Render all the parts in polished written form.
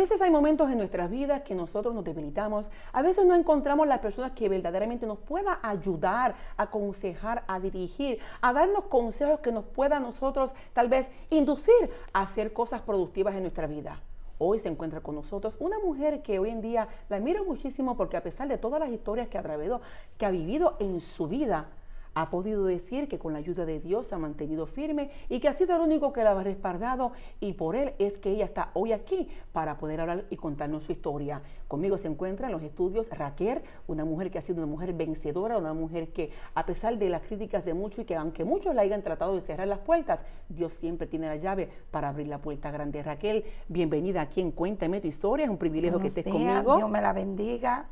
veces hay momentos en nuestras vidas que nosotros nos debilitamos, a veces no encontramos las personas que verdaderamente nos puedan ayudar, a aconsejar, a dirigir, a darnos consejos que nos puedan nosotros tal vez inducir a hacer cosas productivas en nuestra vida. Hoy se encuentra con nosotros una mujer que hoy en día la admiro muchísimo porque a pesar de todas las historias que ha vivido en su vida, ha podido decir que con la ayuda de Dios se ha mantenido firme y que ha sido el único que la ha respaldado, y por él es que ella está hoy aquí para poder hablar y contarnos su historia. Conmigo se encuentra en los estudios Raquel, una mujer que ha sido una mujer vencedora, una mujer que a pesar de las críticas de muchos y que aunque muchos la hayan tratado de cerrar las puertas, Dios siempre tiene la llave para abrir la puerta grande. Raquel, bienvenida aquí en Cuéntame tu historia, es un privilegio que estés conmigo. Dios me la bendiga.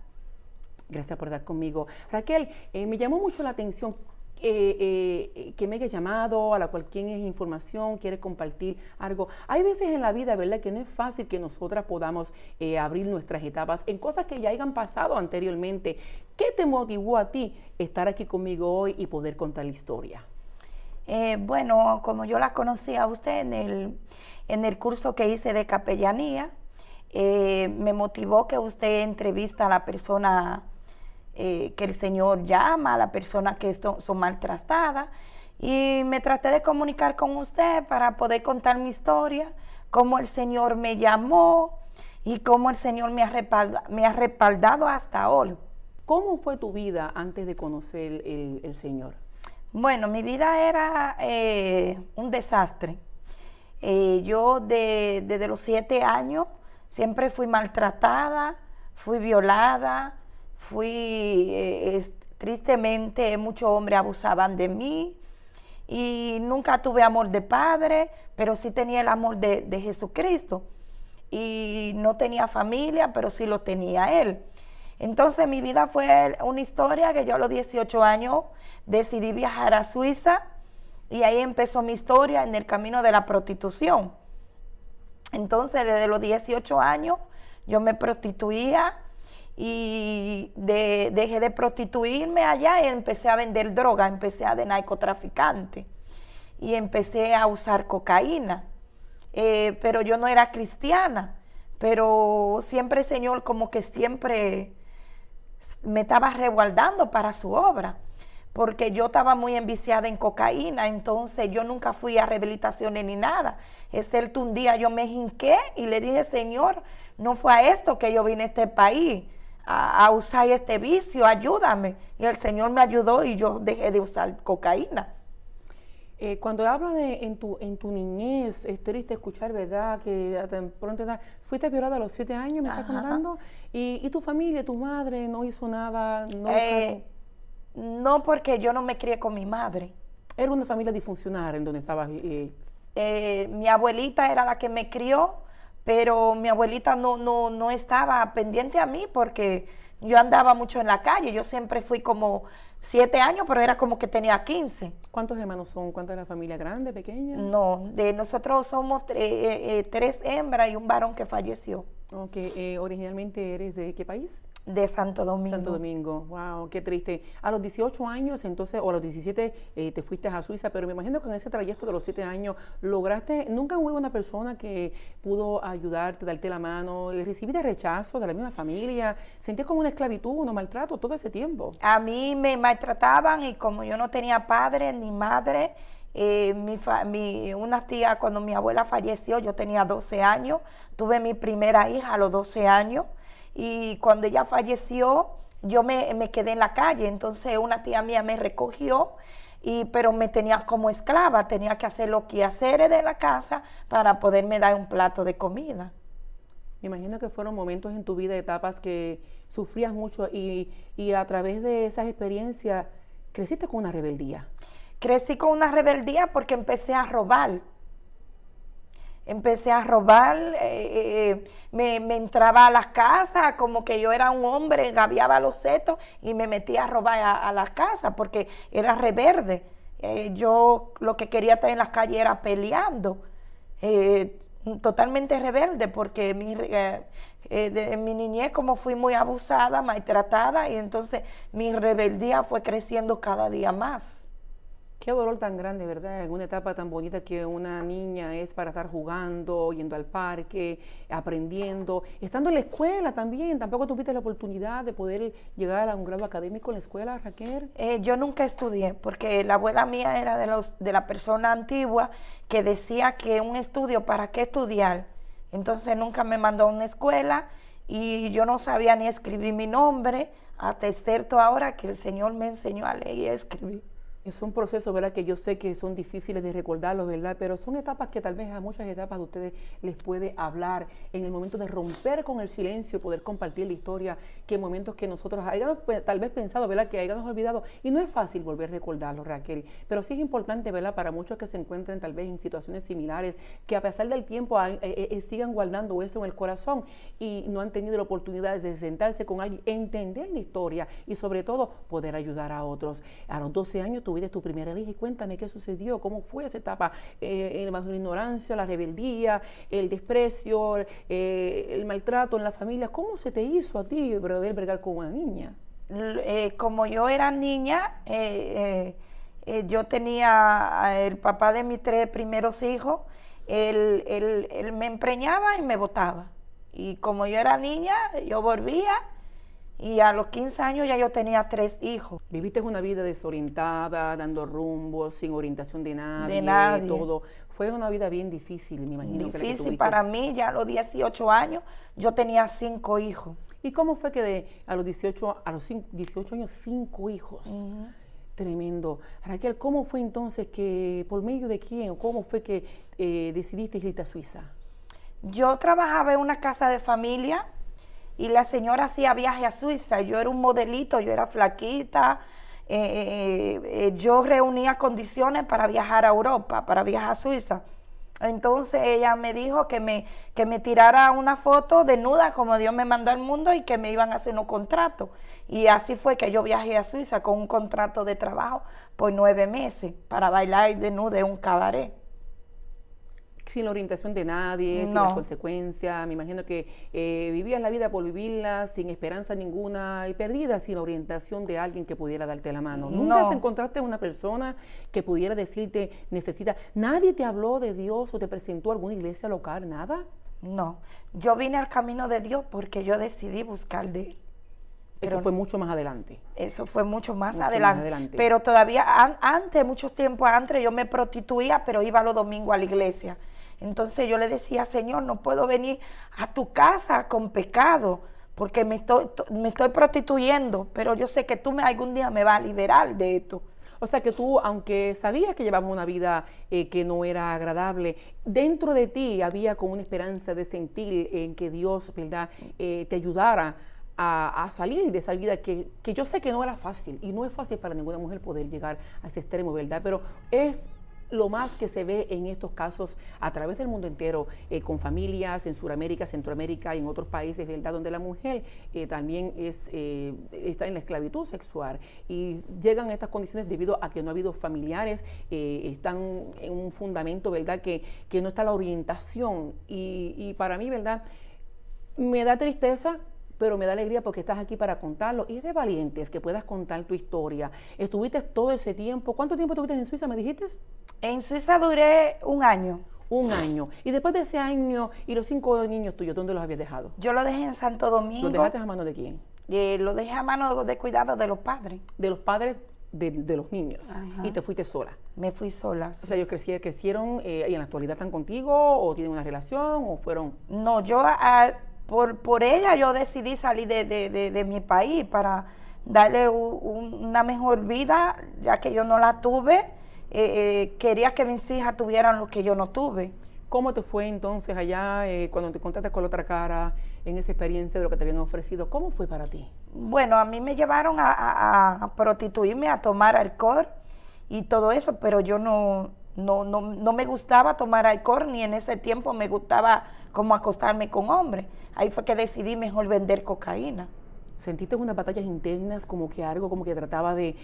Gracias por estar conmigo. Raquel, me llamó mucho la atención que me hayas llamado, a la cual quien es información, quiere compartir algo. Hay veces en la vida, ¿verdad?, que no es fácil que nosotras podamos abrir nuestras etapas en cosas que ya hayan pasado anteriormente. ¿Qué te motivó a ti estar aquí conmigo hoy y poder contar la historia? Bueno, como yo la conocí a usted en el curso que hice de capellanía, me motivó que usted entrevista a la persona que el Señor llama, a las personas que son maltratadas, y me traté de comunicar con usted para poder contar mi historia, cómo el Señor me llamó y cómo el Señor me ha respaldado hasta hoy. ¿Cómo fue tu vida antes de conocer el Señor? Bueno, mi vida era un desastre. Yo desde los 7 años siempre fui maltratada, fui violada, tristemente muchos hombres abusaban de mí y nunca tuve amor de padre, pero sí tenía el amor de Jesucristo, y no tenía familia, pero sí lo tenía Él. Entonces mi vida fue una historia que yo a los 18 años decidí viajar a Suiza, y ahí empezó mi historia en el camino de la prostitución. Entonces desde los 18 años yo me prostituía, y dejé de prostituirme allá y empecé a vender droga, empecé a de narcotraficante y empecé a usar cocaína. Pero yo no era cristiana, pero siempre el Señor como que siempre me estaba resguardando para su obra, porque yo estaba muy enviciada en cocaína. Entonces yo nunca fui a rehabilitaciones ni nada, excepto un día yo me hinqué y le dije: Señor, no fue a esto que yo vine a este país, a usar este vicio, ayúdame. Y el Señor me ayudó y yo dejé de usar cocaína. Cuando hablas de en tu niñez, es triste escuchar, ¿verdad?, que a pronta edad fuiste violada a los 7 años, me estás contando, y tu familia, tu madre no hizo nada. No, porque yo no me crié con mi madre. Era una familia disfuncional en donde estabas. Mi abuelita era la que me crió, pero mi abuelita no estaba pendiente a mí porque yo andaba mucho en la calle. Yo siempre fui como 7 años, pero era como que tenía 15. ¿Cuántos hermanos son? ¿Cuánta es la familia? ¿Grande, pequeña? No, nosotros somos 3 hembras y un varón que falleció. Ok, ¿originalmente eres de qué país? De Santo Domingo. Santo Domingo, wow, qué triste. A los 18 años, entonces, o a los 17, te fuiste a Suiza, pero me imagino que en ese trayecto de los 7 años, nunca hubo una persona que pudo ayudarte, darte la mano, recibiste rechazo de la misma familia, sentías como una esclavitud, un maltrato todo ese tiempo. A mí me maltrataban, y como yo no tenía padre ni madre, una tía, cuando mi abuela falleció, yo tenía 12 años, tuve mi primera hija a los 12 años, y cuando ella falleció, yo me quedé en la calle. Entonces una tía mía me recogió, pero me tenía como esclava, tenía que hacer los quehaceres de la casa para poderme dar un plato de comida. Me imagino que fueron momentos en tu vida, etapas que sufrías mucho, y a través de esas experiencias creciste con una rebeldía. Crecí con una rebeldía porque empecé a robar. Empecé a robar, me entraba a las casas como que yo era un hombre, gaviaba los setos y me metía a robar a las casas porque era rebelde. Yo lo que quería estar en las calles era peleando, totalmente rebelde, porque en mi niñez como fui muy abusada, maltratada, y entonces mi rebeldía fue creciendo cada día más. Qué dolor tan grande, ¿verdad? En una etapa tan bonita que una niña es para estar jugando, yendo al parque, aprendiendo, estando en la escuela también. Tampoco tuviste la oportunidad de poder llegar a un grado académico en la escuela, Raquel. Yo nunca estudié porque la abuela mía era de la persona antigua que decía que un estudio, ¿para qué estudiar? Entonces nunca me mandó a una escuela y yo no sabía ni escribir mi nombre, hasta es cierto ahora que el Señor me enseñó a leer y a escribir. Es un proceso, ¿verdad?, que yo sé que son difíciles de recordarlos, ¿verdad? Pero son etapas que tal vez a muchas etapas de ustedes les puede hablar en el momento de romper con el silencio, poder compartir la historia, que en momentos que nosotros hayamos tal vez pensado, ¿verdad?, que hayamos olvidado. Y no es fácil volver a recordarlo, Raquel, pero sí es importante, ¿verdad?, para muchos que se encuentren tal vez en situaciones similares, que a pesar del tiempo sigan guardando eso en el corazón y no han tenido la oportunidad de sentarse con alguien, entender la historia y sobre todo poder ayudar a otros. A los 12 años tuviste tu primera hija y cuéntame qué sucedió, cómo fue esa etapa, bajo la ignorancia, la rebeldía, el desprecio, el maltrato en la familia. ¿Cómo se te hizo a ti poder bregar con una niña? Como yo era niña, yo tenía el papá de mis 3 primeros hijos, él me empreñaba y me botaba. Y como yo era niña, yo volvía. Y a los 15 años ya yo tenía 3 hijos. Viviste una vida desorientada, dando rumbo, sin orientación de nadie. De nadie. Todo. Fue una vida bien difícil, me imagino. Difícil para mí, ya a los 18 años yo tenía 5 hijos. ¿Y cómo fue que a los 18 años, 5 hijos? Tremendo. Raquel, ¿cómo fue entonces que, por medio de quién, o cómo fue que decidiste irte a Suiza? Yo trabajaba en una casa de familia. Y la señora hacía viaje a Suiza. Yo era un modelito, yo era flaquita. Yo reunía condiciones para viajar a Europa, para viajar a Suiza. Entonces ella me dijo que me tirara una foto desnuda como Dios me mandó al mundo y que me iban a hacer un contrato. Y así fue que yo viajé a Suiza con un contrato de trabajo por 9 meses para bailar desnuda en un cabaret. Sin la orientación de nadie, sin las consecuencias. Me imagino que vivías la vida por vivirla, sin esperanza ninguna y perdida, sin la orientación de alguien que pudiera darte la mano. ¿Nunca te encontraste una persona que pudiera decirte, necesita? ¿Nadie te habló de Dios o te presentó alguna iglesia local? ¿Nada? No. Yo vine al camino de Dios porque yo decidí buscar de Él. Eso fue mucho más adelante. Eso fue mucho más adelante. Pero todavía antes, mucho tiempo antes, yo me prostituía, pero iba los domingos a la iglesia. Entonces yo le decía, Señor, no puedo venir a tu casa con pecado, porque me estoy prostituyendo, pero yo sé que tú algún día me vas a liberar de esto. O sea que tú, aunque sabías que llevabas una vida que no era agradable, dentro de ti había como una esperanza de sentir en que Dios, ¿verdad?, te ayudara a salir de esa vida que yo sé que no era fácil, y no es fácil para ninguna mujer poder llegar a ese extremo, ¿verdad? Pero es lo más que se ve en estos casos a través del mundo entero, con familias en Sudamérica, Centroamérica y en otros países, ¿verdad?, donde la mujer también está en la esclavitud sexual y llegan a estas condiciones debido a que no ha habido familiares, están en un fundamento, ¿verdad?, que no está la orientación y para mí, ¿verdad?, me da tristeza, pero me da alegría porque estás aquí para contarlo. Y es de valientes que puedas contar tu historia. Estuviste todo ese tiempo. ¿Cuánto tiempo estuviste en Suiza, me dijiste? En Suiza duré 1 año. 1 año. Y después de ese año, ¿y los 5 niños tuyos, dónde los habías dejado? Yo los dejé en Santo Domingo. ¿Los dejaste a mano de quién? Los dejé a mano de cuidado de los padres. De los padres de los niños. Ajá. Y te fuiste sola. Me fui sola. O sea, ellos crecieron y en la actualidad están contigo, o tienen una relación, o fueron... No, yo... Por ella yo decidí salir de mi país para darle una mejor vida, ya que yo no la tuve. Quería que mis hijas tuvieran lo que yo no tuve. ¿Cómo te fue entonces allá cuando te encontraste con la otra cara, en esa experiencia de lo que te habían ofrecido? ¿Cómo fue para ti? Bueno, a mí me llevaron a prostituirme, a tomar alcohol y todo eso, pero yo no me gustaba tomar alcohol, ni en ese tiempo me gustaba como acostarme con hombres. Ahí fue que decidí mejor vender cocaína. ¿Sentiste unas batallas internas, como que algo como que trataba de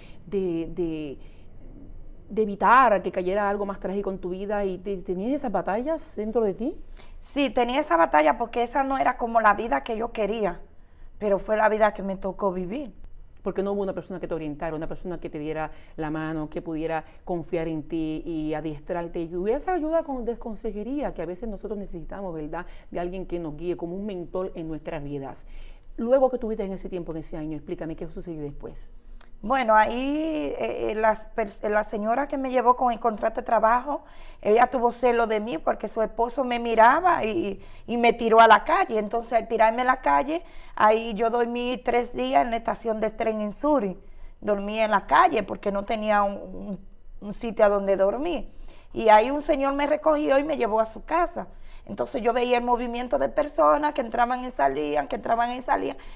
evitar que cayera algo más trágico en tu vida, y tenías esas batallas dentro de ti? Sí, tenía esa batalla porque esa no era como la vida que yo quería, pero fue la vida que me tocó vivir. porque no hubo una persona que te orientara, una persona que te diera la mano, que pudiera confiar en ti y adiestrarte. Y esa ayuda de consejería que a veces nosotros necesitamos, ¿verdad? De alguien que nos guíe como un mentor en nuestras vidas. Luego que tuviste en ese tiempo, en ese año, explícame qué sucedió después. Bueno, ahí la señora que me llevó con el contrato de trabajo, ella tuvo celo de mí porque su esposo me miraba y me tiró a la calle. Entonces, al tirarme a la calle, ahí yo dormí 3 días en la estación de tren en Suri. Dormí en la calle porque no tenía un sitio a donde dormir. Y ahí un señor me recogió y me llevó a su casa. Entonces yo veía el movimiento de personas que entraban y salían,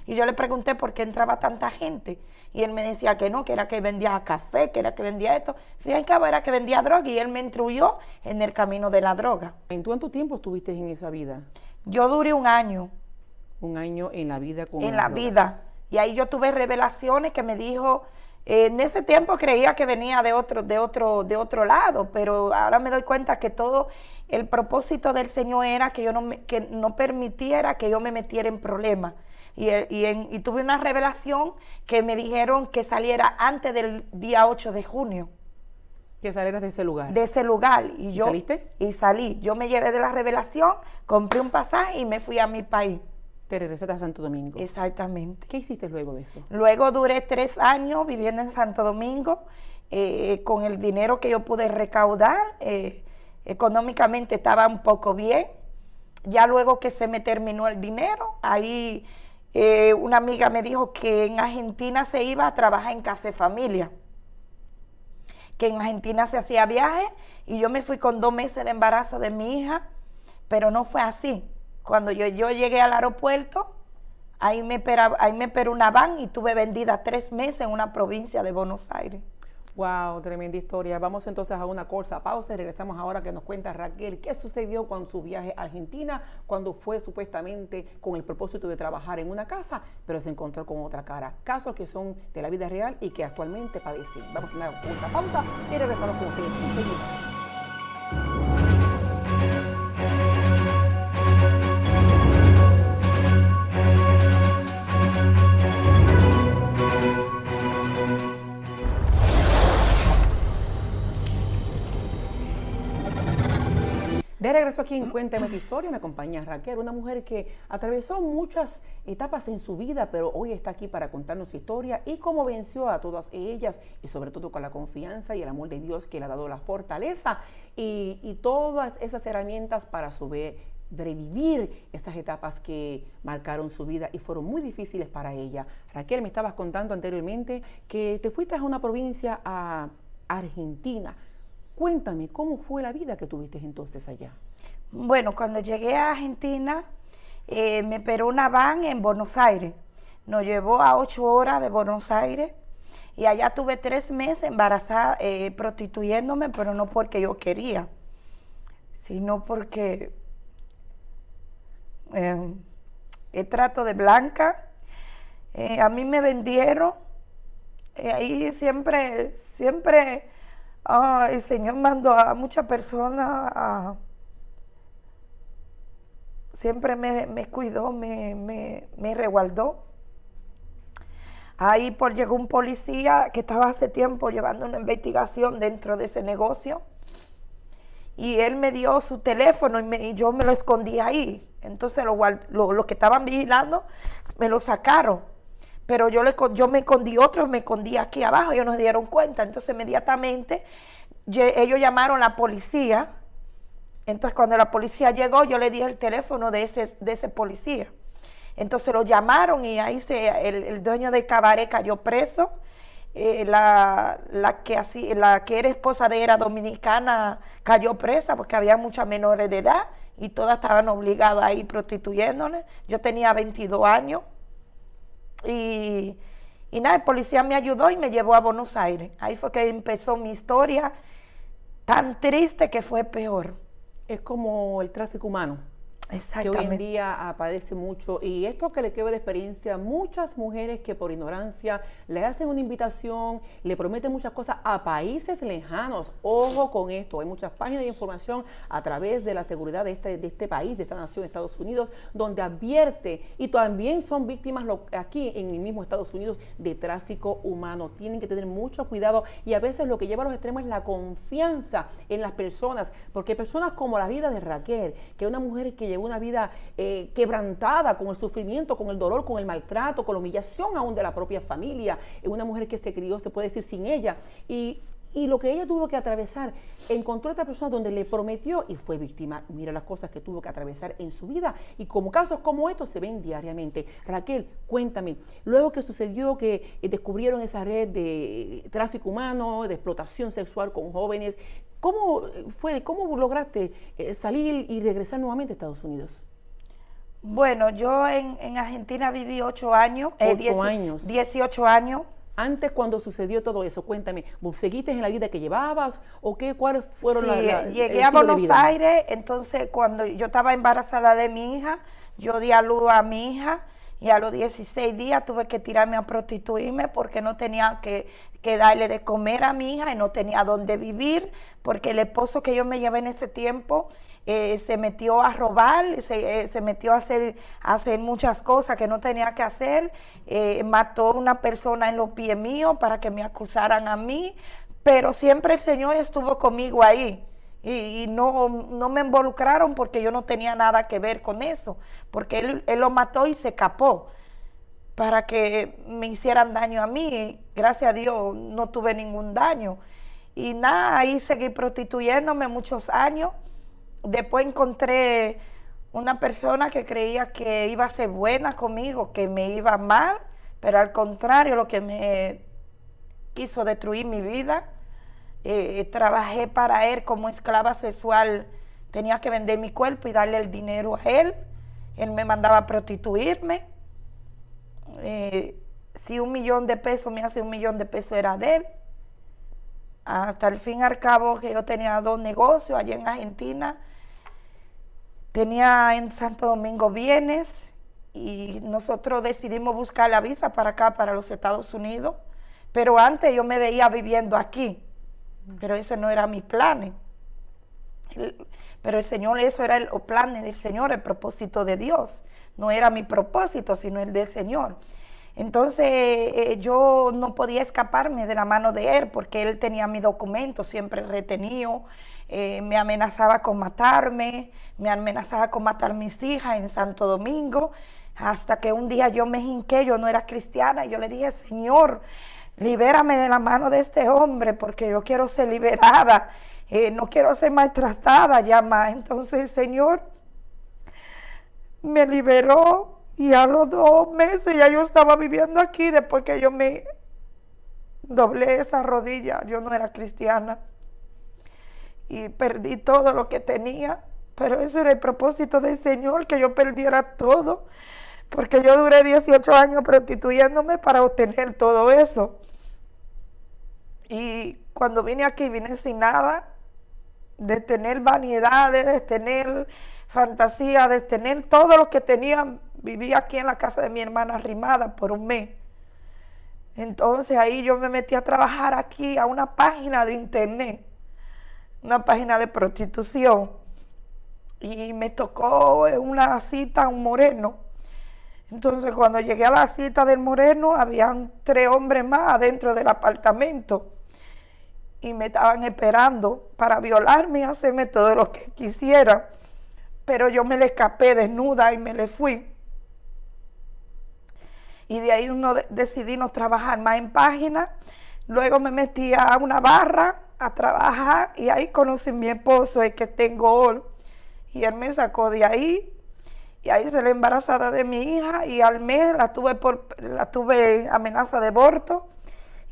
y yo le pregunté por qué entraba tanta gente. Y él me decía que no, que era que vendía café, que era que vendía esto. Fíjate que era que vendía droga y él me instruyó en el camino de la droga. ¿En cuánto tiempo estuviste en esa vida? Yo duré 1 año. 1 año en la vida con En la vida. Y ahí yo tuve revelaciones que me dijo, en ese tiempo creía que venía de otro lado, pero ahora me doy cuenta que todo el propósito del Señor era que yo no permitiera que yo me metiera en problemas. Y tuve una revelación que me dijeron que saliera antes del día 8 de junio. Que salieras de ese lugar. De ese lugar. ¿Y saliste? Y salí. Yo me llevé de la revelación, compré un pasaje y me fui a mi país. Te regresaste a Santo Domingo. Exactamente. ¿Qué hiciste luego de eso? Luego duré 3 años viviendo en Santo Domingo, con el dinero que yo pude recaudar, económicamente estaba un poco bien. Ya luego que se me terminó el dinero, ahí una amiga me dijo que en Argentina se iba a trabajar en casa de familia, que en Argentina se hacía viaje, y yo me fui con 2 meses de embarazo de mi hija, pero no fue así. Cuando yo llegué al aeropuerto, ahí me esperó una van y tuve vendida 3 meses en una provincia de Buenos Aires. Wow, tremenda historia. Vamos entonces a una corta pausa y regresamos ahora que nos cuenta Raquel qué sucedió con su viaje a Argentina, cuando fue supuestamente con el propósito de trabajar en una casa, pero se encontró con otra cara. Casos que son de la vida real y que actualmente padecen. Vamos a una corta pausa y regresamos con ustedes. De regreso aquí en Cuéntame tu Historia, me acompaña Raquel, una mujer que atravesó muchas etapas en su vida, pero hoy está aquí para contarnos su historia y cómo venció a todas ellas, y sobre todo con la confianza y el amor de Dios que le ha dado la fortaleza y todas esas herramientas para sobrevivir estas etapas que marcaron su vida y fueron muy difíciles para ella. Raquel, me estabas contando anteriormente que te fuiste a una provincia, a Argentina. Cuéntame, ¿cómo fue la vida que tuviste entonces allá? Bueno, cuando llegué a Argentina, me esperó una van en Buenos Aires. Nos llevó a 8 horas de Buenos Aires y allá tuve 3 meses embarazada, prostituyéndome, pero no porque yo quería, sino porque el trato de blanca, a mí me vendieron, ahí siempre el Señor mandó a muchas personas, siempre me cuidó, me resguardó. Ahí llegó un policía que estaba hace tiempo llevando una investigación dentro de ese negocio, y él me dio su teléfono y yo me lo escondí ahí. Entonces los que estaban vigilando me lo sacaron. Pero yo me escondí me escondí aquí abajo, ellos no se dieron cuenta. Entonces inmediatamente ellos llamaron a la policía. Entonces cuando la policía llegó, yo le di el teléfono de ese policía. Entonces lo llamaron y ahí el dueño del cabaret cayó preso. La que era esposa de él era dominicana, cayó presa porque había muchas menores de edad y todas estaban obligadas a ir prostituyéndole. Yo tenía 22 años. Y nada, el policía me ayudó y me llevó a Buenos Aires. Ahí fue que empezó mi historia tan triste que fue peor. Es como el tráfico humano. que hoy en Exactamente. día padece mucho. Y esto que le queda de experiencia, muchas mujeres que por ignorancia le hacen una invitación, le prometen muchas cosas a países lejanos. Ojo con esto, hay muchas páginas de información a través de la seguridad de este país, de esta nación, Estados Unidos, donde advierte, y también son víctimas aquí en el mismo Estados Unidos, de tráfico humano. Tienen que tener mucho cuidado, y a veces lo que lleva a los extremos es la confianza en las personas, porque personas como la vida de Raquel, que es una mujer que llevó una vida quebrantada con el sufrimiento, con el dolor, con el maltrato, con la humillación aún de la propia familia, es una mujer que se crió, se puede decir, sin ella, y lo que ella tuvo que atravesar, encontró a otra persona donde le prometió y fue víctima. Mira las cosas que tuvo que atravesar en su vida, y como casos como estos se ven diariamente. Raquel, cuéntame, luego que sucedió que descubrieron esa red de tráfico humano, de explotación sexual con jóvenes, ¿cómo lograste salir y regresar nuevamente a Estados Unidos? Bueno, yo en Argentina viví 8 años. 8 años. 18 años. Antes, cuando sucedió todo eso, cuéntame, ¿seguiste en la vida que llevabas o qué? ¿Cuáles fueron Sí, el llegué a estilo de Buenos vida? Aires, entonces cuando yo estaba embarazada de mi hija, yo di a luz a mi hija y a los 16 días tuve que tirarme a prostituirme porque no tenía que darle de comer a mi hija y no tenía dónde vivir, porque el esposo que yo me llevé en ese tiempo se metió a robar, se metió a hacer muchas cosas que no tenía que hacer, mató a una persona en los pies míos para que me acusaran a mí, pero siempre el Señor estuvo conmigo ahí. Y no me involucraron porque yo no tenía nada que ver con eso, porque él lo mató y se escapó para que me hicieran daño a mí. Gracias a Dios no tuve ningún daño. Y nada, ahí seguí prostituyéndome muchos años. Después encontré una persona que creía que iba a ser buena conmigo, que me iba mal, pero al contrario, lo que me quiso destruir mi vida. Trabajé para él como esclava sexual, tenía que vender mi cuerpo y darle el dinero a él. Él me mandaba a prostituirme. Si $1 millón me hace $1 millón era de él. Hasta el fin y al cabo que yo tenía 2 negocios allá en Argentina. Tenía en Santo Domingo bienes y nosotros decidimos buscar la visa para acá, para los Estados Unidos. Pero antes yo me veía viviendo aquí. Pero ese no era mi plan. Pero el Señor, eso era el plan del Señor, el propósito de Dios. No era mi propósito, sino el del Señor. Entonces yo no podía escaparme de la mano de Él porque Él tenía mi documento siempre retenido. Me amenazaba con matarme, me amenazaba con matar a mis hijas en Santo Domingo. Hasta que un día yo me hinqué, yo no era cristiana, y yo le dije: Señor, libérame de la mano de este hombre porque yo quiero ser liberada, no quiero ser maltratada ya más. Entonces el Señor me liberó y a los 2 meses ya yo estaba viviendo aquí después que yo me doblé esa rodilla. Yo no era cristiana y perdí todo lo que tenía, pero ese era el propósito del Señor, que yo perdiera todo, porque yo duré 18 años prostituyéndome para obtener todo eso. Y cuando vine aquí, vine sin nada, de tener vanidades, de tener fantasía, de tener todo lo que tenía. Viví aquí en la casa de mi hermana arrimada por 1 mes. Entonces ahí yo me metí a trabajar aquí a una página de internet, una página de prostitución. Y me tocó una cita a un moreno. Entonces cuando llegué a la cita del moreno, habían 3 hombres más adentro del apartamento. Y me estaban esperando para violarme y hacerme todo lo que quisiera. Pero yo me le escapé desnuda y me le fui. Y de ahí decidí no trabajar más en página. Luego me metí a una barra a trabajar y ahí conocí a mi esposo, el que tengo hoy. Y él me sacó de ahí. Y ahí salí embarazada de mi hija y al mes la tuve amenaza de aborto.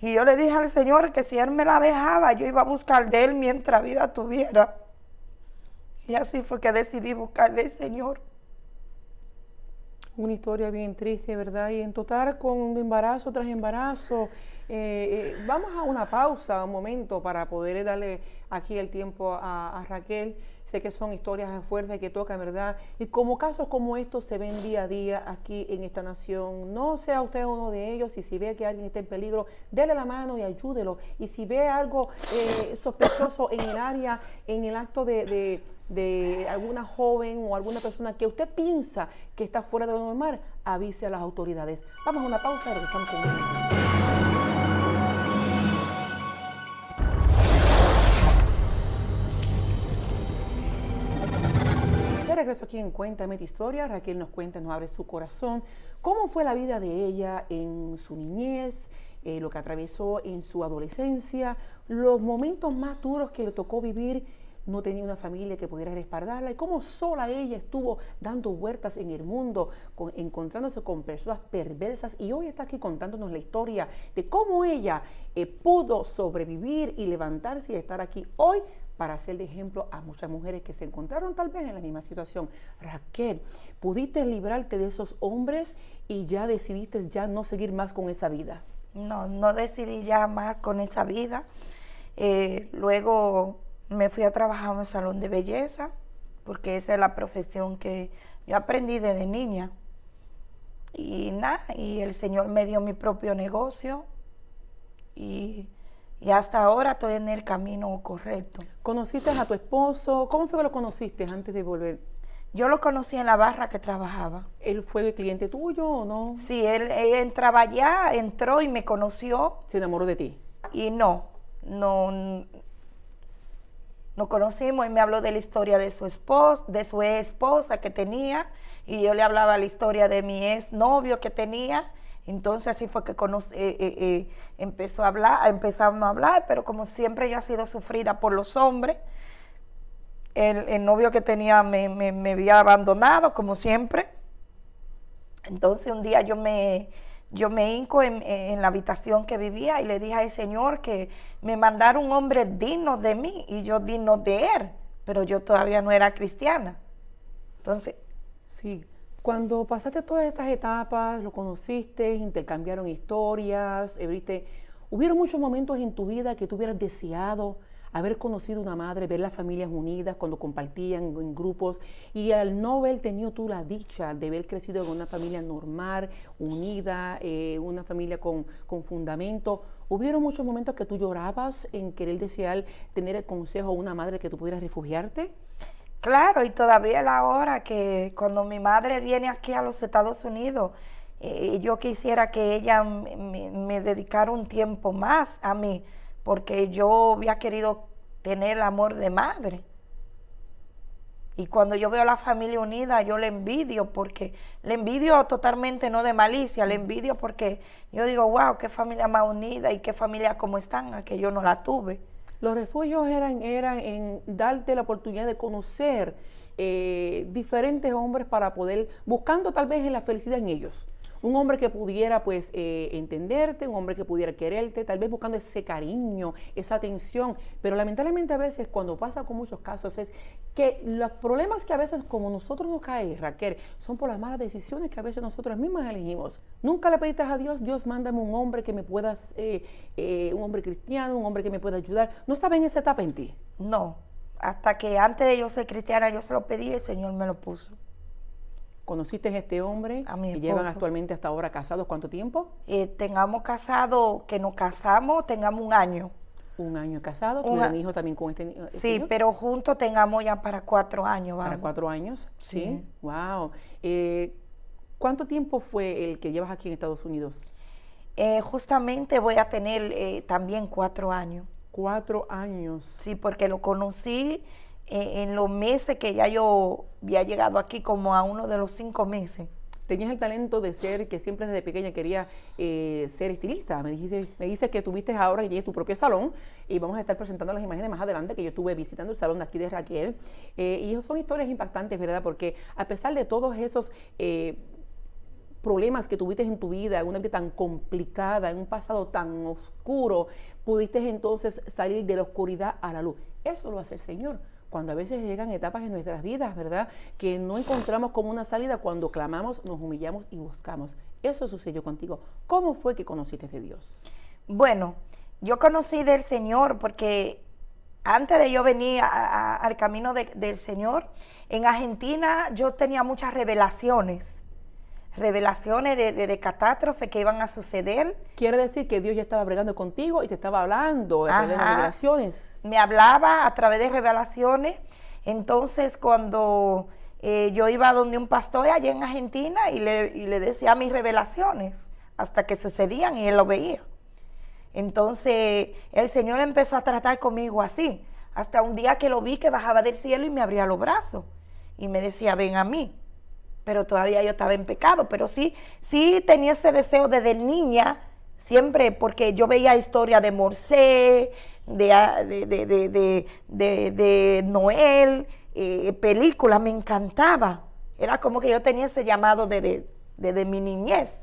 Y yo le dije al Señor que si Él me la dejaba, yo iba a buscar de Él mientras vida tuviera. Y así fue que decidí buscar del Señor. Una historia bien triste, ¿verdad? Y en total con embarazo tras embarazo. Vamos a una pausa, un momento, para poder darle aquí el tiempo a Raquel. Sé que son historias fuertes que tocan, ¿verdad? Y como casos como estos se ven día a día aquí en esta nación. No sea usted uno de ellos, y si ve que alguien está en peligro, dele la mano y ayúdelo. Y si ve algo sospechoso en el área, en el acto de alguna joven o alguna persona que usted piensa que está fuera de lo normal, avise a las autoridades. Vamos a una pausa y regresamos con ustedes. De regreso aquí en Cuéntame tu historia, Raquel nos cuenta, nos abre su corazón, cómo fue la vida de ella en su niñez, lo que atravesó en su adolescencia, los momentos más duros que le tocó vivir. No tenía una familia que pudiera respaldarla, y cómo sola ella estuvo dando vueltas en el mundo, encontrándose con personas perversas, y hoy está aquí contándonos la historia de cómo ella pudo sobrevivir y levantarse y estar aquí hoy para hacer de ejemplo a muchas mujeres que se encontraron tal vez en la misma situación. Raquel, ¿pudiste librarte de esos hombres y ya decidiste ya no seguir más con esa vida? No, no decidí ya más con esa vida. Luego me fui a trabajar en un salón de belleza, porque esa es la profesión que yo aprendí desde niña. Y nada, y el Señor me dio mi propio negocio, y hasta ahora estoy en el camino correcto. ¿Conociste a tu esposo? ¿Cómo fue que lo conociste antes de volver? Yo lo conocí en la barra que trabajaba. ¿Él fue el cliente tuyo o no? Sí, él entraba allá, entró y me conoció. ¿Se enamoró de ti? Y no nos conocimos, y me habló de la historia de su esposa, de su esposa que tenía, y yo le hablaba la historia de mi exnovio que tenía. Entonces así fue que empezamos a hablar, pero como siempre yo he sido sufrida por los hombres, el novio que tenía me había abandonado, como siempre. Entonces un día yo me hinco en la habitación que vivía y le dije al Señor que me mandara un hombre digno de mí y yo digno de él, pero yo todavía no era cristiana. Entonces... Sí. Cuando pasaste todas estas etapas, lo conociste, intercambiaron historias, ¿hubieron muchos momentos en tu vida que tú hubieras deseado haber conocido una madre, ver las familias unidas cuando compartían en grupos, y al no haber tenido tú la dicha de haber crecido en una familia normal, unida, una familia con fundamento? ¿Hubieron muchos momentos que tú llorabas en querer desear tener el consejo de una madre que tú pudieras refugiarte? Claro, y todavía es la hora que cuando mi madre viene aquí a los Estados Unidos, yo quisiera que ella me dedicara un tiempo más a mí, porque yo había querido tener el amor de madre. Y cuando yo veo a la familia unida, yo le envidio, porque le envidio totalmente, no de malicia, le envidio porque yo digo, wow, qué familia más unida y qué familia como están, a que yo no la tuve. Los refugios eran en darte la oportunidad de conocer diferentes hombres para poder, buscando tal vez en la felicidad en ellos. Un hombre que pudiera pues entenderte, un hombre que pudiera quererte, tal vez buscando ese cariño, esa atención. Pero lamentablemente a veces cuando pasa con muchos casos es que los problemas que a veces como nosotros nos cae, Raquel, son por las malas decisiones que a veces nosotros mismas elegimos. Nunca le pediste a Dios, Dios, mándame un hombre que me pueda, un hombre cristiano, un hombre que me pueda ayudar. ¿No estaba en esa etapa en ti? No, hasta que antes de yo ser cristiana yo se lo pedí y el Señor me lo puso. ¿Conociste a este hombre? A mi esposo. ¿Y llevan actualmente hasta ahora casados cuánto tiempo? Tengamos casado, que nos casamos, tengamos un año. Un año casado, ¿tuvieron hijo también con este niño? Sí, pero juntos tengamos ya para 4 años. Vamos. ¿Para 4 años? Sí. Wow. ¿Cuánto tiempo fue el que llevas aquí en Estados Unidos? Justamente voy a tener también 4 años. 4 años. Sí, porque lo conocí en los meses que ya yo había llegado aquí, como a uno de los 5 meses. Tenías el talento de ser, que siempre desde pequeña quería ser estilista. Me dices que tuviste ahora que tienes tu propio salón, y vamos a estar presentando las imágenes más adelante, que yo estuve visitando el salón de aquí de Raquel. Y son historias impactantes, ¿verdad? Porque a pesar de todos esos problemas que tuviste en tu vida, una vida tan complicada, en un pasado tan oscuro, pudiste entonces salir de la oscuridad a la luz. Eso lo hace el Señor. Cuando a veces llegan etapas en nuestras vidas, ¿verdad?, que no encontramos como una salida, cuando clamamos, nos humillamos y buscamos. Eso sucedió contigo. ¿Cómo fue que conociste de Dios? Bueno, yo conocí del Señor porque antes de yo venir al camino del Señor, en Argentina yo tenía muchas revelaciones de catástrofe que iban a suceder. Quiere decir que Dios ya estaba bregando contigo y te estaba hablando a través de revelaciones. Me hablaba a través de revelaciones. Entonces, cuando yo iba donde un pastor allá en Argentina y le decía mis revelaciones, hasta que sucedían y él lo veía. Entonces, el Señor empezó a tratar conmigo así, hasta un día que lo vi que bajaba del cielo y me abría los brazos y me decía, ven a mí. Pero todavía yo estaba en pecado, pero sí tenía ese deseo desde niña, siempre, porque yo veía historias de Moisés, de Noel, películas, me encantaba. Era como que yo tenía ese llamado desde mi niñez.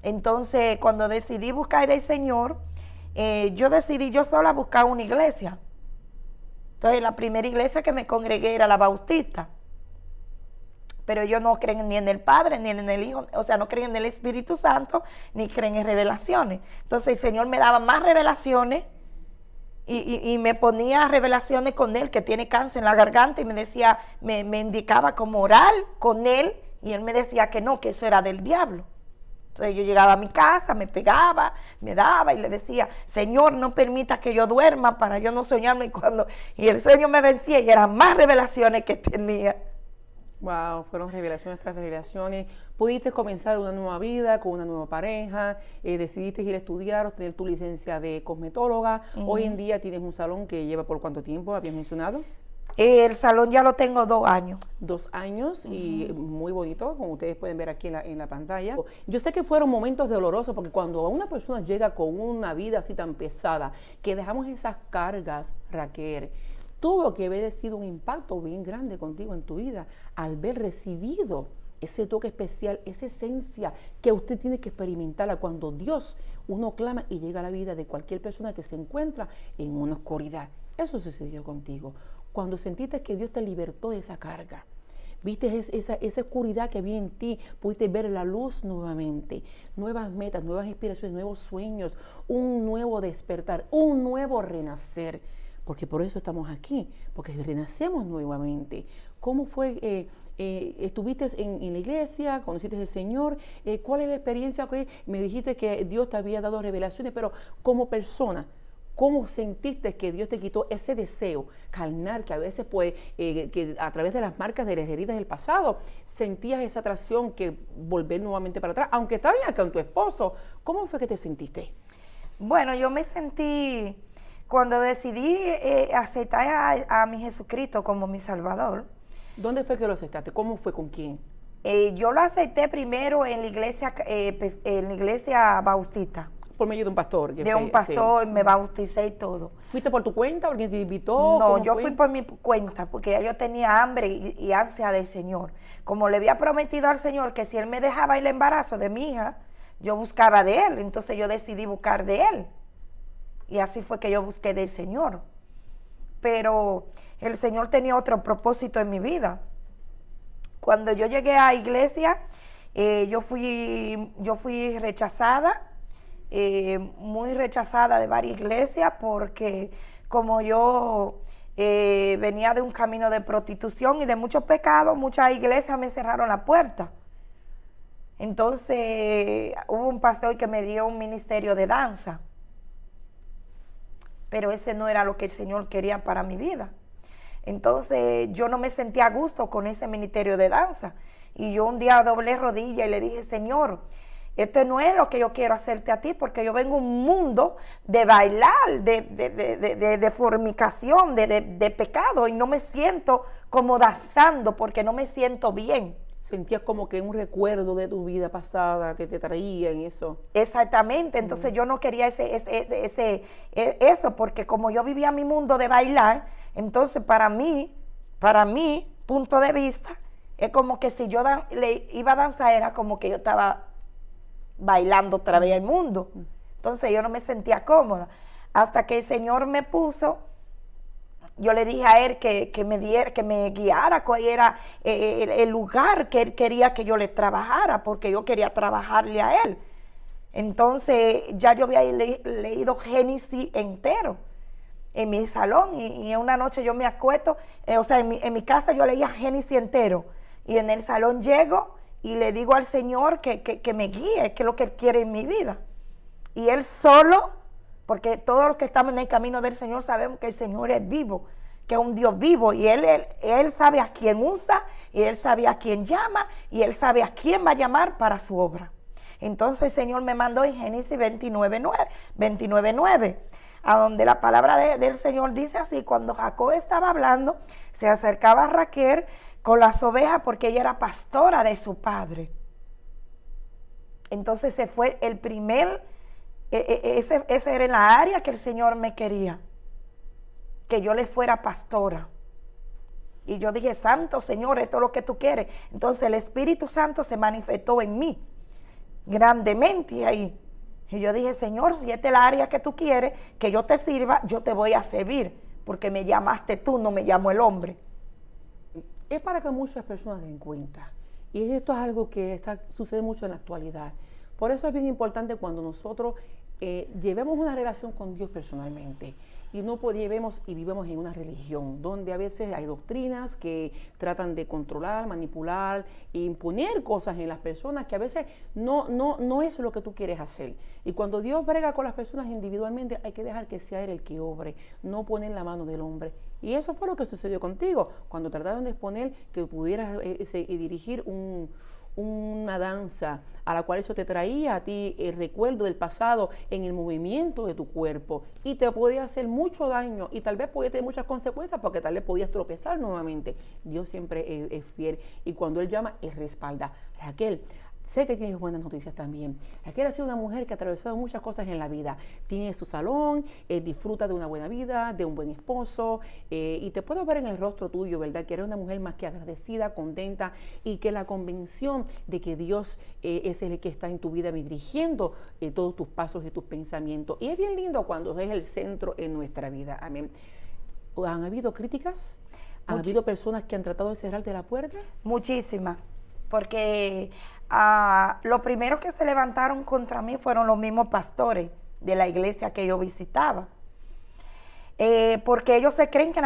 Entonces, cuando decidí buscar del Señor, yo decidí yo sola buscar una iglesia. Entonces, la primera iglesia que me congregué era la Bautista. Pero ellos no creen ni en el Padre, ni en el Hijo, o sea, no creen en el Espíritu Santo, ni creen en revelaciones. Entonces, el Señor me daba más revelaciones y me ponía revelaciones con él, que tiene cáncer en la garganta, y me decía, me indicaba cómo orar con él, y él me decía que no, que eso era del diablo. Entonces yo llegaba a mi casa, me pegaba, me daba y le decía, Señor, no permita que yo duerma para yo no soñarme. Y el sueño me vencía y eran más revelaciones que tenía. Wow, fueron revelaciones tras revelaciones. Pudiste comenzar una nueva vida con una nueva pareja, decidiste ir a estudiar, obtener tu licencia de cosmetóloga. Hoy en día tienes un salón que lleva ¿por cuánto tiempo? ¿Habías mencionado? El salón ya lo tengo 2 años. 2 años y muy bonito, como ustedes pueden ver aquí en la pantalla. Yo sé que fueron momentos dolorosos porque cuando una persona llega con una vida así tan pesada, que dejamos esas cargas, Raquel, tuvo que haber sido un impacto bien grande contigo en tu vida al haber recibido ese toque especial, esa esencia que usted tiene que experimentarla cuando Dios, uno clama y llega a la vida de cualquier persona que se encuentra en una oscuridad. Eso sucedió contigo. Cuando sentiste que Dios te libertó de esa carga, viste esa oscuridad que había en ti, pudiste ver la luz nuevamente, nuevas metas, nuevas inspiraciones, nuevos sueños, un nuevo despertar, un nuevo renacer. Porque por eso estamos aquí, porque renacemos nuevamente. ¿Cómo fue? ¿Estuviste en la iglesia? ¿Conociste al Señor? ¿Cuál es la experiencia? Me dijiste que Dios te había dado revelaciones, pero como persona, ¿cómo sentiste que Dios te quitó ese deseo carnal que a veces pues, que a través de las marcas de las heridas del pasado, sentías esa atracción que volver nuevamente para atrás, aunque estabas acá con tu esposo? ¿Cómo fue que te sentiste? Bueno, yo me sentí, cuando decidí aceptar a mi Jesucristo como mi Salvador. ¿Dónde fue que lo aceptaste? ¿Cómo fue? ¿Con quién? Yo lo acepté primero en la iglesia bautista. Por medio de un pastor. De un pastor, sí. Me bauticé y todo. ¿Fuiste por tu cuenta? ¿Alguien te invitó? No, yo fui por mi cuenta, porque ya yo tenía hambre y ansia del Señor. Como le había prometido al Señor que si Él me dejaba el embarazo de mi hija, yo buscaba de Él. Entonces yo decidí buscar de Él. Y así fue que yo busqué del Señor. Pero el Señor tenía otro propósito en mi vida. Cuando yo llegué a la iglesia, yo fui rechazada, muy rechazada de varias iglesias, porque como yo venía de un camino de prostitución y de muchos pecados, muchas iglesias me cerraron la puerta. Entonces hubo un pastor que me dio un ministerio de danza, pero ese no era lo que el Señor quería para mi vida. Entonces yo no me sentía a gusto con ese ministerio de danza. Y yo un día doblé rodilla y le dije, Señor, esto no es lo que yo quiero hacerte a ti, porque yo vengo a un mundo de bailar, de fornicación, de pecado, y no me siento como danzando porque no me siento bien. Sentías como que un recuerdo de tu vida pasada que te traía en eso. Exactamente, entonces yo no quería eso, porque como yo vivía mi mundo de bailar, entonces para mí, punto de vista, es como que si yo le iba a danzar, era como que yo estaba bailando otra vez el mundo. Entonces yo no me sentía cómoda. Hasta que el Señor me puso, yo le dije a Él que me guiara cuál era el lugar que Él quería que yo le trabajara, porque yo quería trabajarle a Él. Entonces ya yo había leído Génesis entero en mi salón y en una noche yo me acuesto, en mi casa yo leía Génesis entero y en el salón llego y le digo al Señor que me guíe, que es lo que Él quiere en mi vida. Y Él solo, porque todos los que estamos en el camino del Señor sabemos que el Señor es vivo, que es un Dios vivo y Él sabe a quién usa y Él sabe a quién llama y Él sabe a quién va a llamar para su obra. Entonces el Señor me mandó en Génesis 29:9, a donde la palabra del Señor dice así: cuando Jacob estaba hablando, se acercaba a Raquel con las ovejas porque ella era pastora de su padre. Entonces ese fue el primer, ese era la área que el Señor me quería, que yo le fuera pastora. Y yo dije: Santo Señor, esto es lo que tú quieres. Entonces el Espíritu Santo se manifestó en mí grandemente ahí. Y yo dije: Señor, si esta es la área que tú quieres que yo te sirva, yo te voy a servir, porque me llamaste tú, no me llamó el hombre. Es para que muchas personas den cuenta. Y esto es algo que sucede mucho en la actualidad. Por eso es bien importante cuando nosotros llevemos una relación con Dios personalmente y no llevemos y vivemos en una religión donde a veces hay doctrinas que tratan de controlar, manipular e imponer cosas en las personas que a veces no es lo que tú quieres hacer. Y cuando Dios brega con las personas individualmente, hay que dejar que sea Él el que obre, no poner la mano del hombre. Y eso fue lo que sucedió contigo cuando trataron de exponer que pudieras dirigir una danza a la cual eso te traía a ti el recuerdo del pasado en el movimiento de tu cuerpo y te podía hacer mucho daño y tal vez podía tener muchas consecuencias porque tal vez podías tropezar nuevamente. Dios siempre es fiel y cuando Él llama, Él respalda. Raquel, sé que tienes buenas noticias también. Raquel ha sido una mujer que ha atravesado muchas cosas en la vida. Tiene su salón, disfruta de una buena vida, de un buen esposo, y te puedo ver en el rostro tuyo, ¿verdad? Que eres una mujer más que agradecida, contenta, y que la convicción de que Dios es el que está en tu vida dirigiendo todos tus pasos y tus pensamientos. Y es bien lindo cuando es el centro en nuestra vida. Amén. ¿Han habido críticas? ¿Han habido personas que han tratado de cerrarte la puerta? Muchísimas, porque los primeros que se levantaron contra mí fueron los mismos pastores de la iglesia que yo visitaba. Porque ellos se creen que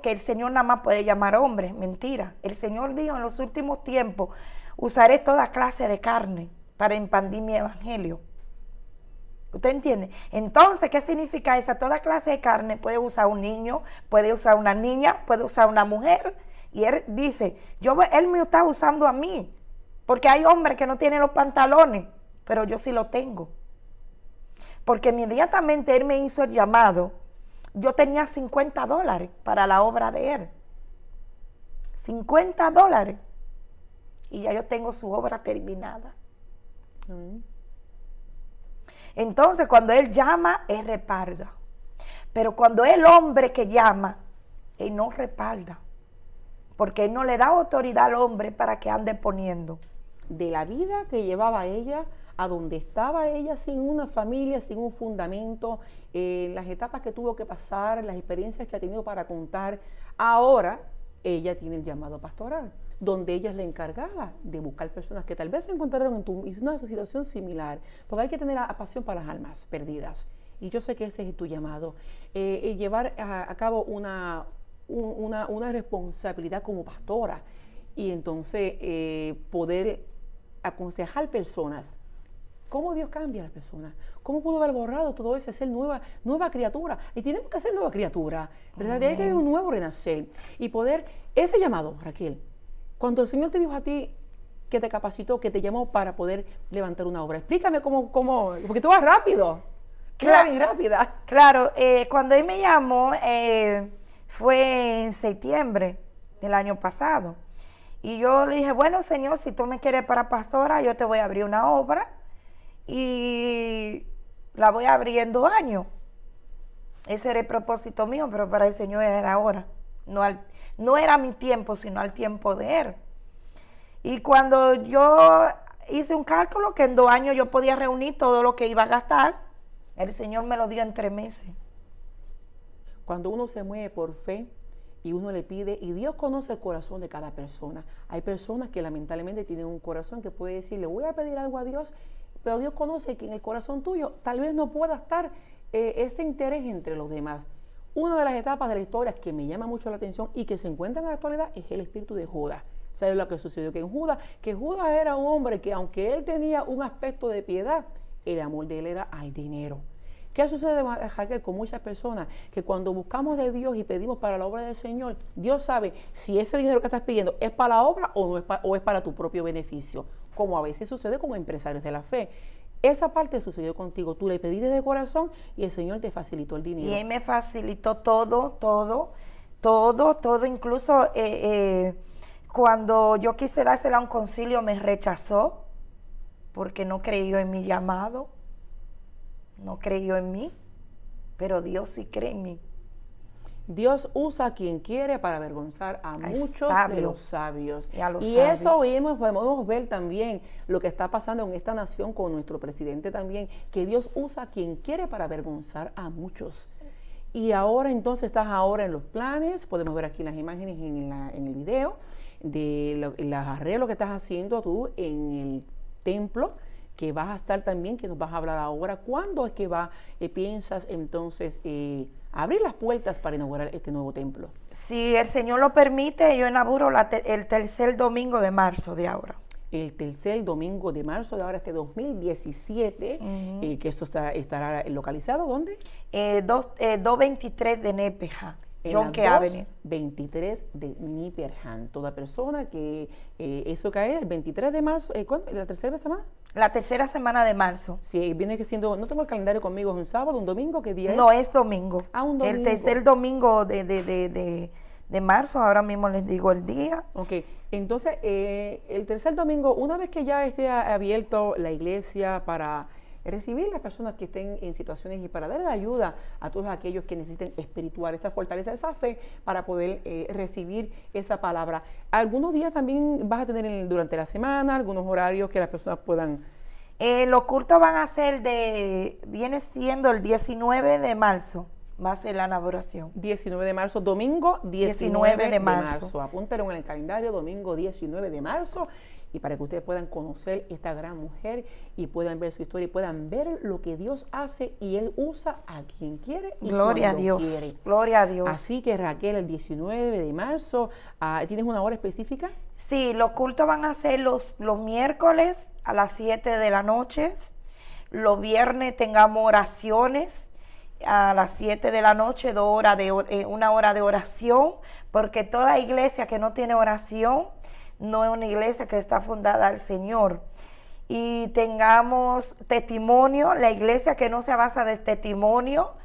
que el Señor nada más puede llamar hombres. Mentira. El Señor dijo: en los últimos tiempos usaré toda clase de carne para expandir mi evangelio. ¿Usted entiende? Entonces, ¿qué significa eso? Toda clase de carne puede usar un niño, puede usar una niña, puede usar una mujer. Y Él dice: Él me está usando a mí. Porque hay hombres que no tienen los pantalones, pero yo sí lo tengo. Porque inmediatamente Él me hizo el llamado, yo tenía $50 para la obra de Él. $50. Y ya yo tengo su obra terminada. Entonces, cuando Él llama, Él respalda. Pero cuando es el hombre que llama, Él no respalda. Porque Él no le da autoridad al hombre para que ande poniendo. De la vida que llevaba ella, a donde estaba ella sin una familia, sin un fundamento, las etapas que tuvo que pasar, las experiencias que ha tenido para contar. Ahora ella tiene el llamado pastoral, donde ella es la encargada de buscar personas que tal vez se encontraron en una situación similar, porque hay que tener pasión para las almas perdidas. Y yo sé que ese es tu llamado, llevar a cabo una responsabilidad como pastora y entonces poder aconsejar personas. ¿Cómo Dios cambia a las personas? ¿Cómo pudo haber borrado todo eso, ser nueva criatura? Y tenemos que ser nueva criatura, ¿verdad? Hay que haber un nuevo renacer y poder, ese llamado, Raquel, cuando el Señor te dijo a ti que te capacitó, que te llamó para poder levantar una obra, explícame cómo porque tú vas rápido, claro, bien rápida. Claro, cuando Él me llamó fue en septiembre del año pasado. Y yo le dije: bueno, Señor, si tú me quieres para pastora, yo te voy a abrir una obra y la voy a abrir en 2 años. Ese era el propósito mío, pero para el Señor era ahora. No era mi tiempo, sino al tiempo de Él. Y cuando yo hice un cálculo que en 2 años yo podía reunir todo lo que iba a gastar, el Señor me lo dio en 3 meses. Cuando uno se mueve por fe, y uno le pide, y Dios conoce el corazón de cada persona. Hay personas que lamentablemente tienen un corazón que puede decir: le voy a pedir algo a Dios, pero Dios conoce que en el corazón tuyo tal vez no pueda estar ese interés entre los demás. Una de las etapas de la historia que me llama mucho la atención y que se encuentra en la actualidad es el espíritu de Judas. ¿Sabes lo que sucedió? Que Judas era un hombre que, aunque él tenía un aspecto de piedad, el amor de él era al dinero. ¿Qué sucede, Raquel, con muchas personas? Que cuando buscamos de Dios y pedimos para la obra del Señor, Dios sabe si ese dinero que estás pidiendo es para la obra o, no es, o es para tu propio beneficio, como a veces sucede con empresarios de la fe. Esa parte sucedió contigo, tú le pediste de corazón y el Señor te facilitó el dinero. Y Él me facilitó todo, incluso cuando yo quise dársela a un concilio me rechazó porque no creyó en mi llamado, no creyó en mí, pero Dios sí cree en mí. Dios usa a quien quiere para avergonzar a muchos de los sabios. Y eso podemos ver también lo que está pasando en esta nación con nuestro presidente también, que Dios usa a quien quiere para avergonzar a muchos. Y ahora entonces estás ahora en los planes, podemos ver aquí las imágenes en el video, de los arreglos que estás haciendo tú en el templo, que vas a estar también, que nos vas a hablar ahora. ¿Cuándo es que piensas entonces abrir las puertas para inaugurar este nuevo templo? Si el Señor lo permite, yo inauguro el tercer domingo de marzo de ahora. El tercer domingo de marzo de ahora, este 2017, que esto estará localizado, ¿dónde? 223 de Nepeja. John Key Avenue. 23 de Nipperham. Toda persona que eso cae el 23 de marzo, ¿cuándo? ¿La tercera semana? La tercera semana de marzo. Sí, viene que siendo, no tengo el calendario conmigo, ¿es un sábado, un domingo? ¿Qué día es? No, es domingo. Ah, un domingo. El tercer domingo de marzo, ahora mismo les digo el día. Ok, entonces el tercer domingo, una vez que ya esté abierto la iglesia para recibir las personas que estén en situaciones y para darle ayuda a todos aquellos que necesiten espiritual, esa fortaleza, esa fe para poder recibir esa palabra. Algunos días también vas a tener durante la semana, algunos horarios que las personas puedan... Los cultos van a ser viene siendo el 19 de marzo, va a ser la inauguración. 19 de marzo, domingo 19 de marzo. Apúntalo en el calendario, domingo 19 de marzo. Y para que ustedes puedan conocer esta gran mujer y puedan ver su historia y puedan ver lo que Dios hace y Él usa a quien quiere y gloria a Dios, quiere. Gloria a Dios. Así que Raquel, el 19 de marzo, ¿tienes una hora específica? Sí, los cultos van a ser los miércoles a las 7 de la noche. Los viernes tengamos oraciones a las 7 de la noche, 1 hora de oración, porque toda iglesia que no tiene oración no es una iglesia que está fundada al Señor. Y tengamos testimonio, la iglesia que no se basa de testimonio,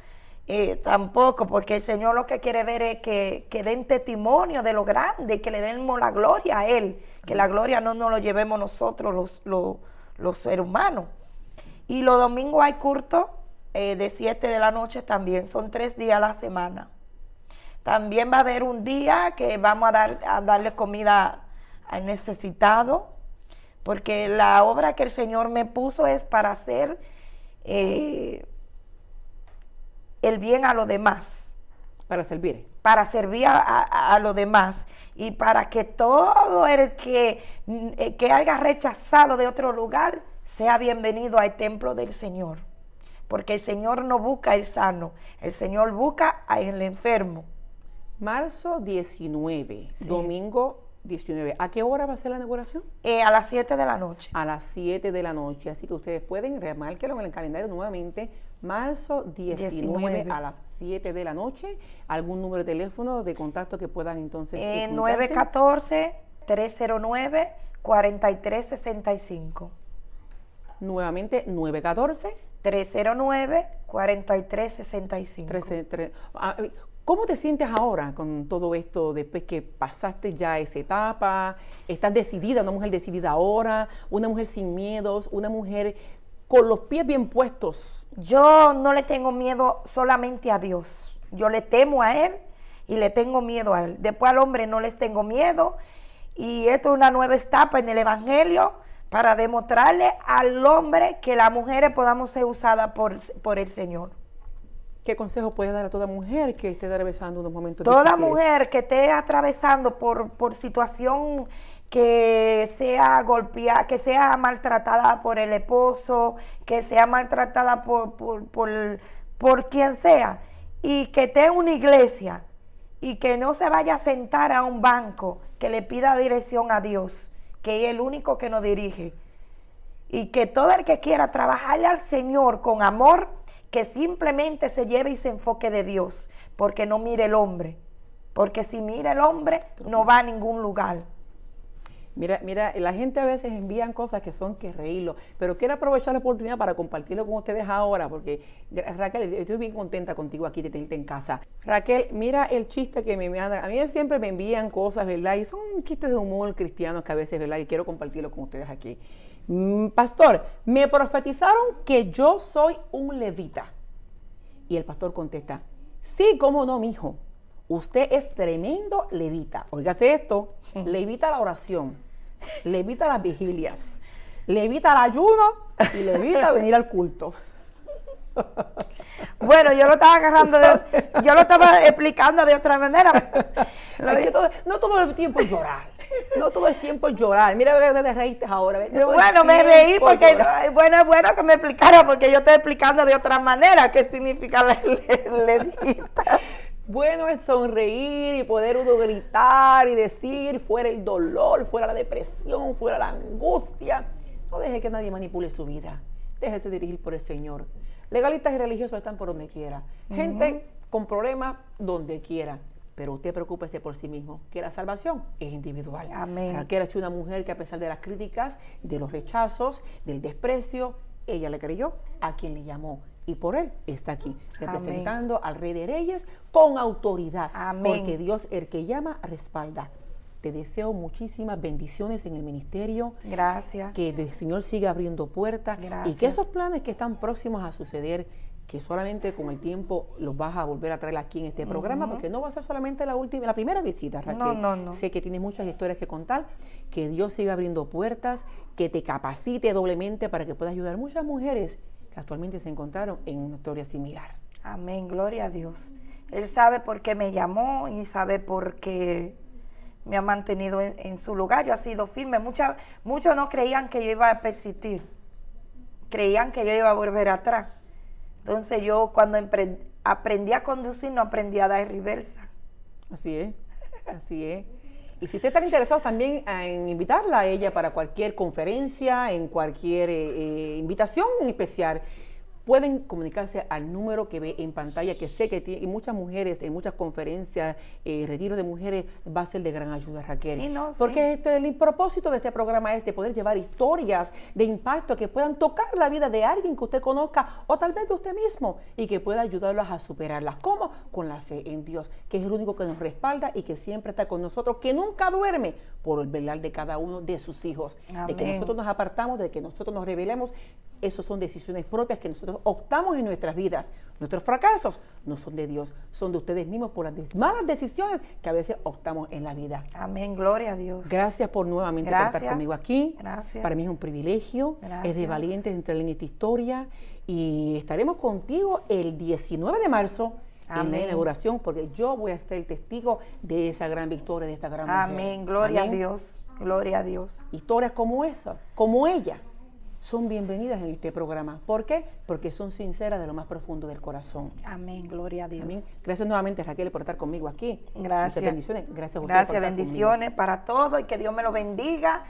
tampoco, porque el Señor lo que quiere ver es que den testimonio de lo grande, que le demos la gloria a Él, que la gloria no nos lo llevemos nosotros los seres humanos. Y los domingos hay culto de 7 de la noche también, son 3 días a la semana. También va a haber un día que vamos a darle comida al necesitado, porque la obra que el Señor me puso es para hacer el bien a los demás. Para servir. Para servir a los demás. Y para que todo el que haya rechazado de otro lugar sea bienvenido al templo del Señor. Porque el Señor no busca el sano, el Señor busca al enfermo. Marzo 19, sí. Domingo 19. ¿A qué hora va a ser la inauguración? A las 7 de la noche. A las 7 de la noche. Así que ustedes pueden, remárquelo en el calendario nuevamente, marzo 19 a las 7 de la noche. ¿Algún número de teléfono de contacto que puedan entonces 914-309-4365. Nuevamente, 914-309-4365. ¿Cómo te sientes ahora con todo esto después que pasaste ya esa etapa? ¿Estás decidida, una mujer decidida ahora, una mujer sin miedos, una mujer con los pies bien puestos? Yo no le tengo miedo solamente a Dios. Yo le temo a Él y le tengo miedo a Él. Después al hombre no les tengo miedo. Y esto es una nueva etapa en el Evangelio para demostrarle al hombre que las mujeres podamos ser usadas por el Señor. ¿Qué consejo puedes dar a toda mujer que esté atravesando unos momentos difíciles? Toda mujer que esté atravesando por situación que sea golpeada, que sea maltratada por el esposo, que sea maltratada por quien sea, y que esté en una iglesia y que no se vaya a sentar a un banco, que le pida dirección a Dios, que es el único que nos dirige, y que todo el que quiera trabajarle al Señor con amor, que simplemente se lleve y se enfoque de Dios, porque no mire el hombre, porque si mira el hombre no va a ningún lugar. Mira, la gente a veces envían cosas que son que reírlo, pero quiero aprovechar la oportunidad para compartirlo con ustedes ahora, porque Raquel, estoy bien contenta contigo aquí de tenerte en casa. Raquel, mira el chiste que me mandan. A mí siempre me envían cosas, ¿verdad? Y son chistes de humor cristianos que a veces, ¿verdad? Y quiero compartirlo con ustedes aquí. Pastor, me profetizaron que yo soy un levita. Y el pastor contesta, sí, cómo no, mijo. Usted es tremendo levita. Óigase esto, levita la oración, levita las vigilias, levita el ayuno y levita venir al culto. Bueno, yo lo estaba agarrando, yo lo estaba explicando de otra manera. Es que no todo el tiempo es llorar. No todo el tiempo es llorar. Mira, te reíste ahora. Bueno, me reí porque, bueno, es bueno que me explicara, porque yo estoy explicando de otra manera qué significa levita. Bueno es sonreír y poder uno gritar y decir, fuera el dolor, fuera la depresión, fuera la angustia. No deje que nadie manipule su vida. Déjese dirigir por el Señor. Legalistas y religiosos están por donde quiera. Gente con problemas donde quiera. Pero usted preocúpese por sí mismo, que la salvación es individual. Amén. Raquel es una mujer que a pesar de las críticas, de los rechazos, del desprecio, ella le creyó a quien le llamó. Y por él está aquí, representando al Rey de Reyes con autoridad. Amén. Porque Dios, el que llama, respalda. Te deseo muchísimas bendiciones en el ministerio. Gracias. Que el Señor siga abriendo puertas. Gracias. Y que esos planes que están próximos a suceder, que solamente con el tiempo los vas a volver a traer aquí en este programa, porque no va a ser solamente la primera visita, Raquel. No. Sé que tienes muchas historias que contar, que Dios siga abriendo puertas, que te capacite doblemente para que puedas ayudar a muchas mujeres que actualmente se encontraron en una historia similar. Amén, gloria a Dios. Él sabe por qué me llamó y sabe por qué me ha mantenido en su lugar. Yo he sido firme. Muchos no creían que yo iba a persistir. Creían que yo iba a volver atrás. Entonces yo cuando aprendí a conducir, no aprendí a dar reversa. Así es, así es. Y si usted está interesado también en invitarla a ella para cualquier conferencia, en cualquier invitación especial, pueden comunicarse al número que ve en pantalla, que sé que tiene, y muchas mujeres en muchas conferencias, retiros de mujeres, va a ser de gran ayuda, Raquel. Sí, no, porque el propósito de este programa es de poder llevar historias de impacto que puedan tocar la vida de alguien que usted conozca o tal vez de usted mismo y que pueda ayudarlos a superarlas. ¿Cómo? Con la fe en Dios, que es el único que nos respalda y que siempre está con nosotros, que nunca duerme por el velar de cada uno de sus hijos. Amén. De que nosotros nos apartamos, de que nosotros nos rebelemos, esas son decisiones propias que nosotros optamos en nuestras vidas. Nuestros fracasos no son de Dios, son de ustedes mismos por las malas decisiones que a veces optamos en la vida. Amén, gloria a Dios. Gracias por nuevamente estar conmigo aquí. Gracias. Para mí es un privilegio. Gracias. Es de valientes entrar en esta historia y estaremos contigo el 19 de marzo. Amén. En la inauguración, porque yo voy a ser el testigo de esa gran victoria, de esta gran mujer. Amén, gloria a Dios, gloria a Dios. Historias como esa, como ella, son bienvenidas en este programa. ¿Por qué? Porque son sinceras de lo más profundo del corazón. Amén, gloria a Dios. Amén. Gracias nuevamente, Raquel, por estar conmigo aquí. Gracias. Muchas bendiciones. Gracias a ustedes. Gracias, bendiciones para todos y que Dios me lo bendiga.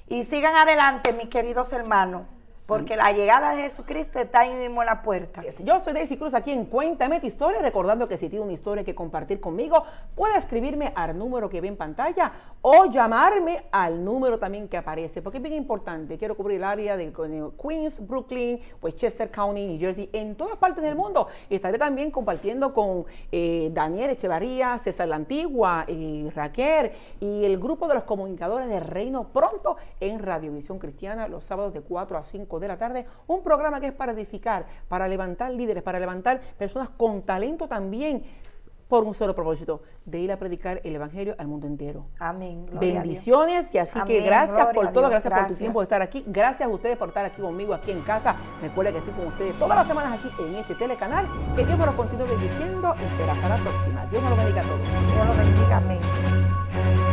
Y sigan adelante, mis queridos hermanos, porque la llegada de Jesucristo está ahí mismo en la puerta. Yo soy Daisy Cruz aquí en Cuéntame tu Historia, recordando que si tiene una historia que compartir conmigo, puede escribirme al número que ve en pantalla o llamarme al número también que aparece, porque es bien importante. Quiero cubrir el área de Queens, Brooklyn, Westchester County, New Jersey, en todas partes del mundo. Estaré también compartiendo con Daniel Echevarría, César La Antigua, Raquel y el grupo de los comunicadores del Reino pronto en Radiovisión Cristiana los sábados de 4 a 5 de la tarde, un programa que es para edificar, para levantar líderes, para levantar personas con talento también, por un solo propósito, de ir a predicar el evangelio al mundo entero. Amén. Bendiciones y así Amén, que gracias por todo, gracias por tu gracias. tiempo de estar aquí, gracias a ustedes por estar aquí conmigo, aquí en casa. Recuerda que estoy con ustedes todas las semanas aquí en este telecanal, que Dios me lo continúe bendiciendo y será hasta la próxima. Dios me lo bendiga a todos. Dios lo bendiga, amén.